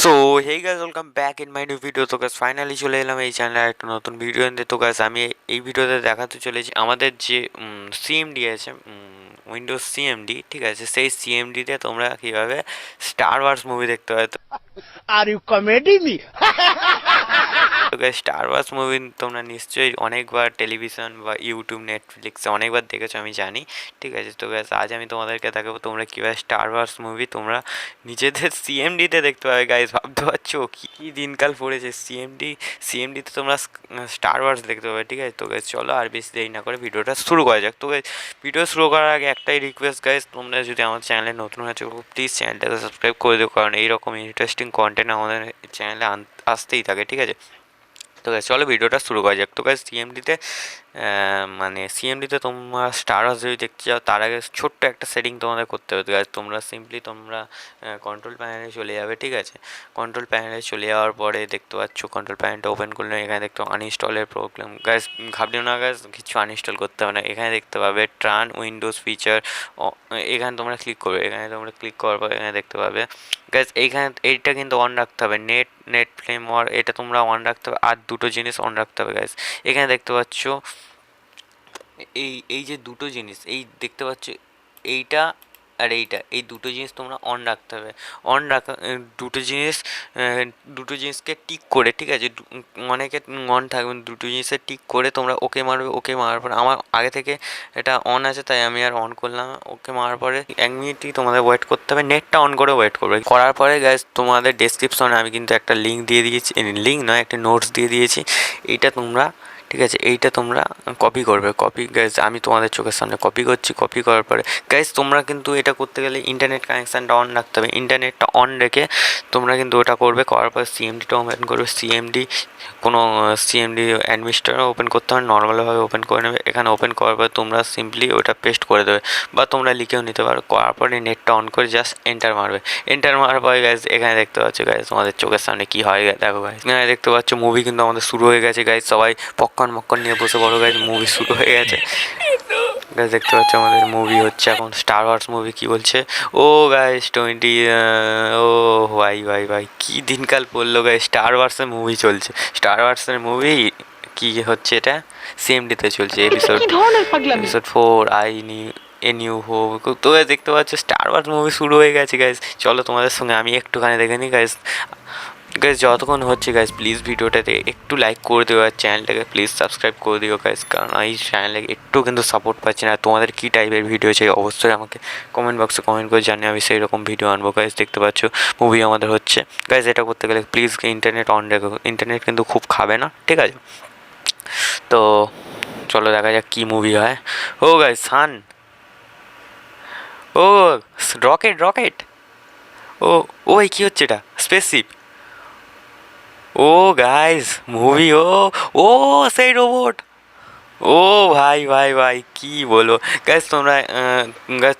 So hey guys, welcome back in my new video. তো guys finally চলে এলাম এই চ্যানেলে একটা নতুন ভিডিও নিয়ে। তো গাইস আমি এই ভিডিওতে দেখাতে চলেছি আমাদের যে সিএমডি আছে, উইন্ডোজ সিএমডি, ঠিক আছে, সেই সিএমডিতে তোমরা কীভাবে স্টার ওয়ার্স মুভি দেখতে পাবে। Are you comedy me? তো গাইস স্টার ওয়ার্স মুভি তোমরা নিশ্চয়ই অনেকবার টেলিভিশন বা ইউটিউব নেটফ্লিক্সে অনেকবার দেখেছো, আমি জানি, ঠিক আছে। তো গাইস আজ আমি তোমাদেরকে দেখাবো তোমরা কীভাবে স্টার ওয়ার্স মুভি তোমরা নিজেদের সিএমডিতে দেখতে পাবে। গাইস ভাবতে পারছো কী কী দিনকাল পড়েছে, সিএমডিতে তোমরা স্টার ওয়ার্স দেখতে পাবে, ঠিক আছে। তো গাইস চলো আর বেশি দেরি না করে ভিডিওটা শুরু করা যাক। তো গাইস ভিডিও শুরু করার আগে একটাই রিকোয়েস্ট গাইস, তোমরা যদি আমার চ্যানেলে নতুন হয়েছো প্লিজ চ্যানেলটাকে সাবস্ক্রাইব করে দিও, কারণ এইরকম ইন্টারেস্টিং কন্টেন্ট আমাদের চ্যানেলে আসতেই থাকে, ঠিক আছে। তো গাইস চলো ভিডিওটা শুরু করা যাক। তো গাইস সিএমডিতে মানে সিএমডিতে তোমরা স্টার ওয়ার্স যদি দেখতে চাও তার আগে ছোট্ট একটা সেটিং তোমাদের করতে হবে। গাইস তোমরা সিম্পলি কন্ট্রোল প্যানেলে চলে যাবে, ঠিক আছে। কন্ট্রোল প্যানেলে চলে যাওয়ার পরে দেখতে পাচ্ছ কন্ট্রোল প্যানেলটা ওপেন করলে এখানে দেখতে আনইনস্টলের প্রবলেম। গাইস ঘাবড়িও না গাইস, কিছু আনইনস্টল করতে হবে না। এখানে দেখতে পাবে ট্রান উইন্ডোজ ফিচার, এখানে তোমরা ক্লিক করবে। এখানে তোমরা ক্লিক করার পর এখানে দেখতে পাবে গাইস এইখানে এইটা কিন্তু অন রাখতে হবে, নেট ফ্লেম ওয়ার, এটা তোমরা অন রাখতে হবে। আর দুটো জিনিস অন রাখতে হবে গাইস। এখানে দেখতে পাচ্ছ এই এই যে দুটো জিনিস এই দেখতে পাচ্ছ, এইটা আর এইটা, এই দুটো জিনিস তোমরা অন রাখতে হবে। অন রাখা দুটো জিনিসকে টিক করে, ঠিক আছে, অনেকে অন থাকবে, দুটো জিনিসে টিক করে তোমরা ওকে মারবে। ওকে মারার পর আমার আগে থেকে এটা অন আছে তাই আমি আর অন করলাম। ওকে মারার পরে 1 মিনিটই তোমাদের ওয়েট করতে হবে, নেটটা অন করে ওয়েট করবে। করার পরে গাইজ তোমাদের ডেসক্রিপশনে আমি কিন্তু একটা লিঙ্ক দিয়ে দিয়েছি, লিঙ্ক নয় একটা নোটস দিয়ে দিয়েছি। এইটা তোমরা, ঠিক আছে, এইটা তোমরা কপি করবে। কপি গাইজ আমি তোমাদের চোখের সামনে কপি করছি। কপি করার পরে গাইজ তোমরা কিন্তু এটা করতে গেলে ইন্টারনেট কানেকশানটা অন রাখতে হবে। ইন্টারনেটটা অন রেখে তোমরা কিন্তু ওটা করবে। করার পর সিএমডিটা ওপেন করবে। কোনো সিএমডি অ্যাডমিনিস্ট্রেটর ওপেন করতে হবে, নর্মালভাবে ওপেন করে নেবে। এখানে ওপেন করার পর তোমরা সিম্পলি ওটা পেস্ট করে দেবে, বা তোমরা লিখেও নিতে পারো। করার পরে নেটটা অন করে জাস্ট এন্টার মারবে। এন্টার মারার পরে গাইজ এখানে দেখতে পাচ্ছ গাইজ তোমাদের চোখের সামনে কী হয় দেখো গাইজ। এখানে দেখতে পাচ্ছ মুভি কিন্তু আমাদের শুরু হয়ে গেছে গাইজ। সবাই পপকর্ন নিয়ে বসে পড়ো গাইজ, মুভি শুরু হয়ে গেছে গাইজ। দেখতে পাচ্ছ আমাদের মুভি হচ্ছে এখন, স্টার ওয়ার্স মুভি। কি বলছে ও গাইজ 20, ও ভাই ভাই ভাই কী দিনকাল পড়লো গাইজ, স্টার ওয়ার্সের মুভি চলছে। স্টার ওয়ার্সের মুভি কি হচ্ছে, এটা সিএমডিতে চলছে এপিসোড 4 এ নিউ হোপ। তো দেখতে পাচ্ছ স্টার ওয়ার্স মুভি শুরু হয়ে গেছে গাইজ। চলো তোমাদের সঙ্গে আমি একটুখানি দেখে নিই গাইজ। গাইজ যতক্ষণ হচ্ছে গাইজ প্লিজ ভিডিওটাতে একটু লাইক করে দিও, আর চ্যানেলটাকে প্লিজ সাবস্ক্রাইব করে দিও গাইজ, কারণ এই চ্যানেলে একটু কিন্তু সাপোর্ট পাচ্ছি না। তোমাদের কী টাইপের ভিডিও চাই অবশ্যই আমাকে কমেন্ট বক্সে কমেন্ট করে জানিয়ে আমি সেই রকম ভিডিও আনবো গাইজ। দেখতে পাচ্ছ মুভি আমাদের হচ্ছে গাইজ। এটা করতে গেলে প্লিজ ইন্টারনেট অন রেখো, ইন্টারনেট কিন্তু খুব খাবে না, ঠিক আছে। তো চলো দেখা যাক কী মুভি হয়। ও গাইজ সান, ও রকেট, ও ও ভাই কী হচ্ছে এটা, স্পেসশিপ, ও গাইস মুভি, ও সেই রোবট, ও ভাই ভাই ভাই কী বলো গাইস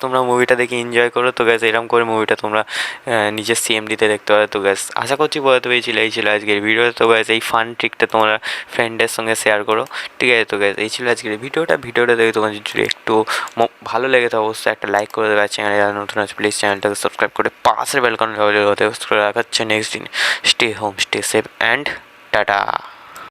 তোমরা মুভিটা দেখে এনজয় করো। তো গাইস এরকম করে মুভিটা তোমরা নিজের সিএমডিতে দেখতে পাবে। তো গাইস আশা করছি বলতে পেরেছিল, এই ছিল আজকের ভিডিও। তো গাইস এই ফান ট্রিকটা তোমরা ফ্রেন্ডের সঙ্গে শেয়ার করো, ঠিক আছে। তো গাইস এই ছিল আজকের ভিডিওটা দেখে তোমার যদি একটু ভালো লেগে তো অবশ্যই একটা লাইক করে দেবে। চ্যানেলে যারা নতুন আছে প্লিজ চ্যানেলটাকে সাবস্ক্রাইব করে পাশের বেলকন হতে রাখাচ্ছে নেক্সট দিন। Stay home, stay safe and tata.